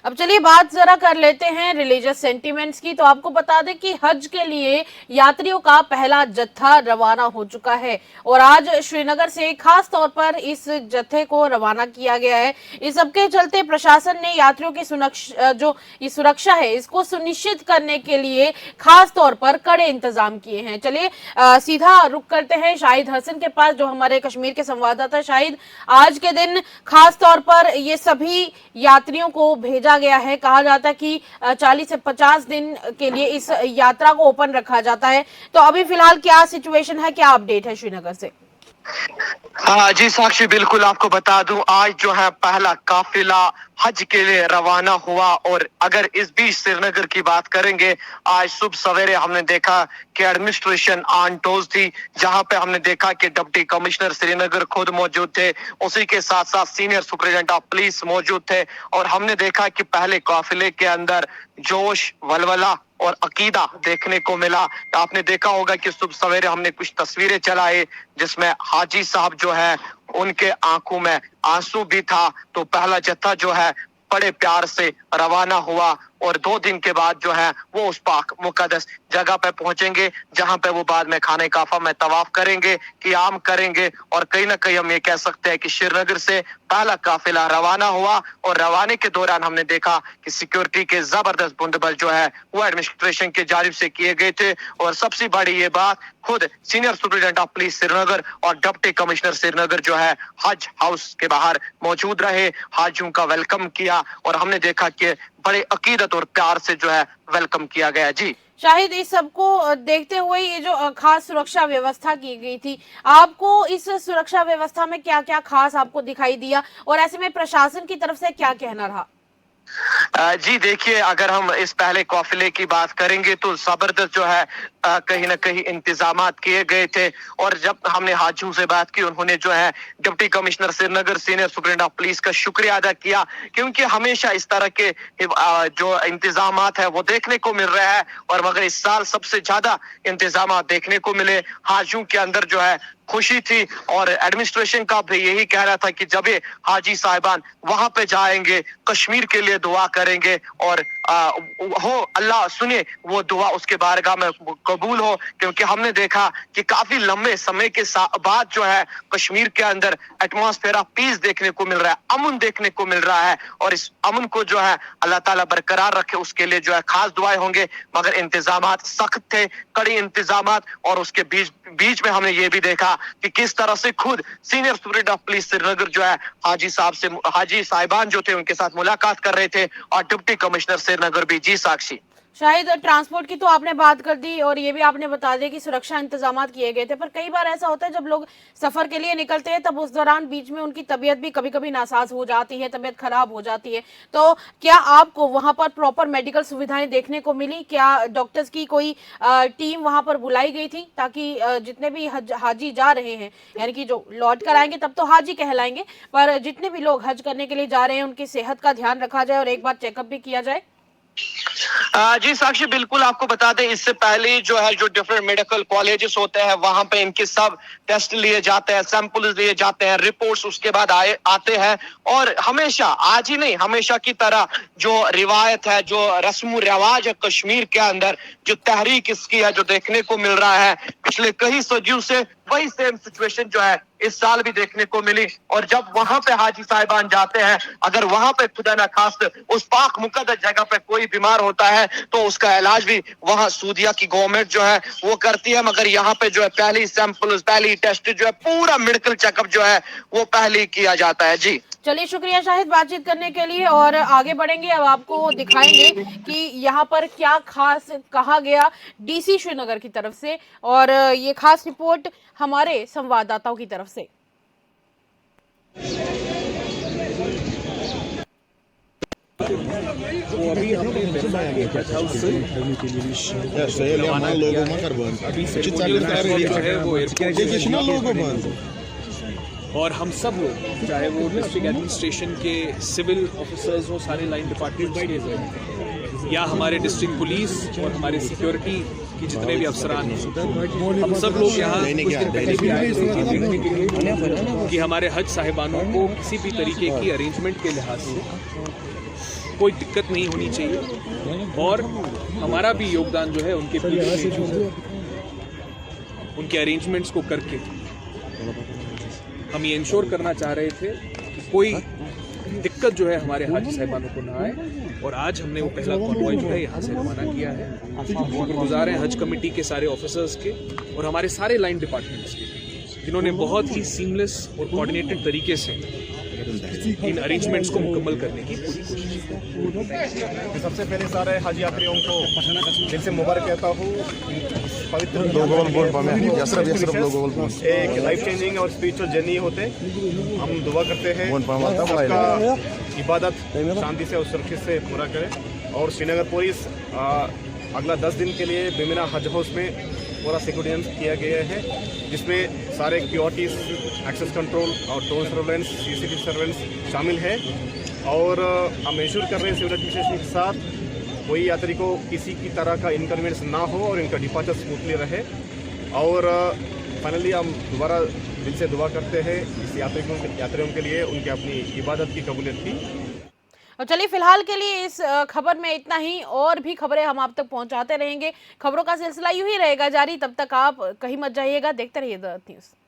अब चलिए बात जरा कर लेते हैं रिलीजियस सेंटिमेंट्स की। तो आपको बता दें कि हज के लिए यात्रियों का पहला जत्था रवाना हो चुका है और आज श्रीनगर से खास तौर पर इस जत्थे को रवाना किया गया है। इस सबके चलते प्रशासन ने यात्रियों की सुरक्षा है इसको सुनिश्चित करने के लिए खास तौर पर कड़े इंतजाम किए हैं। चलिए सीधा रुक करते हैं शाहिद हसन के पास, जो हमारे कश्मीर के संवाददाता। शाहिद, आज के दिन खास तौर पर ये सभी यात्रियों को भेजा गया है। कहा जाता है कि 40 से 50 दिन के लिए इस यात्रा को ओपन रखा जाता है। तो अभी फिलहाल क्या सिचुएशन है, क्या अपडेट है श्रीनगर से? हाँ जी साक्षी, बिल्कुल आपको बता दूं, आज जो है पहला काफिला हज के लिए रवाना हुआ। और अगर इस बीच श्रीनगर की बात करेंगे, आज सुबह सवेरे हमने देखा कि एडमिनिस्ट्रेशन ऑन टोज थी, जहां पे हमने देखा कि डिप्टी कमिश्नर श्रीनगर खुद मौजूद थे, उसी के साथ साथ सीनियर सुपरिटेंडेंट ऑफ पुलिस मौजूद थे। और हमने देखा कि पहले काफिले के अंदर जोश, वलवला और अकीदा देखने को मिला। आपने देखा होगा कि सुबह सवेरे हमने कुछ तस्वीरें चलाई जिसमें हाजी साहब जो है उनके आंखों में आंसू भी था। तो पहला जत्था जो है बड़े प्यार से रवाना हुआ और 2 दिन के बाद जो है वो उस पाक मुकद्दस जगह पे पहुंचेंगे, जहां पे वो बाद में खाने काफा में तवाफ करेंगे, क़ियाम करेंगे। और कहीं ना कहीं हम ये कह सकते हैं कि श्रीनगर से पहला काफिला रवाना हुआ और रवाने के दौरान हमने देखा कि सिक्योरिटी के जबरदस्त बंदोबस्त जो है वो एडमिनिस्ट्रेशन की जानिब से किए गए थे। और सबसे बड़ी ये बात, खुद senior superintendent of police Srinagar और डिप्टी कमिश्नर श्रीनगर जो है हज हाउस के बाहर मौजूद रहे, हाजियों का वेलकम किया और हमने देखा कि बड़े अकीदत और प्यार से जो है वेलकम किया गया। जी शाहिद, इस सबको देखते हुए ये जो खास सुरक्षा व्यवस्था की गई थी, आपको इस सुरक्षा व्यवस्था में क्या क्या खास आपको दिखाई दिया और ऐसे में प्रशासन की तरफ से क्या कहना रहा? जी देखिए, अगर हम इस पहले काफिले की बात करेंगे तो जबरदस्त जो है कहीं ना कहीं इंतजामात किए गए थे। और जब हमने हाजियों से बात की, उन्होंने जो है deputy commissioner Srinagar, senior superintendent of police का शुक्रिया अदा किया, क्योंकि हमेशा इस तरह के जो इंतजामात है वो देखने को मिल रहा है। और मगर इस साल सबसे ज्यादा इंतजामात देखने को मिले। हाजियों के अंदर जो है खुशी थी और एडमिनिस्ट्रेशन का भी यही कह रहा था कि जब ये हाजी साहिबान वहां पे जाएंगे, कश्मीर के लिए दुआ करेंगे और हो अल्लाह सुने वो दुआ उसके बारगाह में कबूल हो। क्योंकि हमने देखा कि काफी लंबे समय के बाद जो है कश्मीर के अंदर एटमॉस्फेयर ऑफ पीस देखने को मिल रहा है, अमन देखने को मिल रहा है। और इस अमन को जो है अल्लाह ताला बरकरार रखे, उसके लिए जो है खास दुआएं होंगे। मगर इंतजामात सख्त थे, कड़ी इंतजामात। और उसके बीच में हमने ये भी देखा कि किस तरह से खुद senior superintendent of police Srinagar जो है हाजी साहिबान जो थे उनके साथ मुलाकात कर रहे थे और डिप्टी कमिश्नर श्रीनगर भी। जी साक्षी। शायद ट्रांसपोर्ट की तो आपने बात कर दी और ये भी आपने बता दिया कि सुरक्षा इंतजामात किए गए थे, पर कई बार ऐसा होता है जब लोग सफर के लिए निकलते हैं तब उस दौरान बीच में उनकी तबीयत भी कभी कभी नासाज हो जाती है, तबीयत खराब हो जाती है। तो क्या आपको वहां पर प्रॉपर मेडिकल सुविधाएं देखने को मिली? क्या डॉक्टर्स की कोई टीम वहां पर बुलाई गई थी ताकि जितने भी हाजी जा रहे हैं, यानी कि जो लौट कर आएंगे तब तो हाजी कहलाएंगे, पर जितने भी लोग हज करने के लिए जा रहे हैं उनकी सेहत का ध्यान रखा जाए और एक बार चेकअप भी किया जाए? जी साक्षी, बिल्कुल आपको बता दें, इससे पहले जो है जो डिफरेंट मेडिकल कॉलेजेस होते हैं वहां पे इनके सब टेस्ट लिए जाते हैं, सैंपल्स लिए जाते हैं, रिपोर्ट्स उसके बाद आते हैं। और हमेशा, आज ही नहीं, हमेशा की तरह जो रिवायत है, जो रस्म रिवाज है कश्मीर के अंदर, जो तहरीक इसकी है, जो देखने को मिल रहा है पिछले कई सदियों से, वही सेम सिचुएशन जो है इस साल भी देखने को मिली। और जब वहां पे हाजी साहिबान जाते हैं, अगर वहां पे खुदा ना खास्त उस पाक मुकद्दस जगह पे कोई बीमार होता है तो उसका इलाज भी वहां सूदिया की गवर्नमेंट जो है वो करती है। मगर यहाँ पे जो है पहली सैंपल, पहली टेस्ट जो है, पूरा मेडिकल चेकअप जो है वो पहले किया जाता है। जी चलिए, शुक्रिया शाहिद बातचीत करने के लिए और आगे बढ़ेंगे। अब आपको दिखाएंगे कि यहाँ पर क्या खास कहा गया डीसी श्रीनगर की तरफ से, और ये खास रिपोर्ट हमारे संवाददाताओं की तरफ से। और हम सब लोग, चाहे वो डिस्ट्रिक्ट एडमिनिस्ट्रेशन के सिविल ऑफिसर्स हो, सारे लाइन डिपार्टमेंट्स के, या हमारे डिस्ट्रिक्ट पुलिस और हमारे सिक्योरिटी कि जितने भी अफसरान हैं, हम सब लोग यहाँ कुछ दिन पहले भी आए थे कि देखने के लिए कि हमारे हज साहिबानों को किसी भी तरीके की अरेंजमेंट के लिहाज से कोई दिक्कत नहीं होनी चाहिए, और हमारा भी योगदान जो है उनके पीछे उनके अरेंजमेंट्स को करके हम ये इंश्योर करना चाह रहे थे कि कोई दिक्कत जो है हमारे हाजी साहिबानों को ना आए। और आज हमने वो पहला कॉन्वॉय जो है यहाँ से रवाना किया है। शुक्रगुजार हैं हज कमेटी के सारे ऑफिसर्स के और हमारे सारे लाइन डिपार्टमेंट्स के, जिन्होंने बहुत ही सीमलेस और कोऑर्डिनेटेड तरीके से इन अरेंजमेंट्स को मुकम्मल करने की पूरी कोशिश की। सबसे पहले सारे हाजी यात्रियों को दिल से मुबारक कहता हूँ। पवित्र एक लाइफ चेंजिंग और स्पिरिचुअल जर्नी होते, हम दुआ करते हैं सबका इबादत शांति से और सुरक्षित से पूरा करें। और श्रीनगर पुलिस अगला 10 दिन के लिए बेमिना हज हाउस में पूरा सिक्योरिटी किया गया है, जिसमें सारे क्यूआरटीज, एक्सेस कंट्रोल और टोल सर्वेलेंस, सीसीटीवी सर्वेलेंस शामिल है। और हम इंश्योर कर रहे हैं सिविल एडमिनिस्ट्रेशन के साथ कोई यात्री को किसी की तरह का इनकन्वीनियंस ना हो और इनका डिपार्चर स्मूथली रहे। और फाइनली हम दोबारा दिल से दुआ करते हैं इस यात्रियों के लिए, उनके अपनी इबादत की कबूलियत की। और चलिए फिलहाल के लिए इस खबर में इतना ही, और भी खबरें हम आप तक पहुंचाते रहेंगे। खबरों का सिलसिला यूं ही रहेगा जारी, तब तक आप कहीं मत जाइएगा, देखते रहिए द न्यूज़।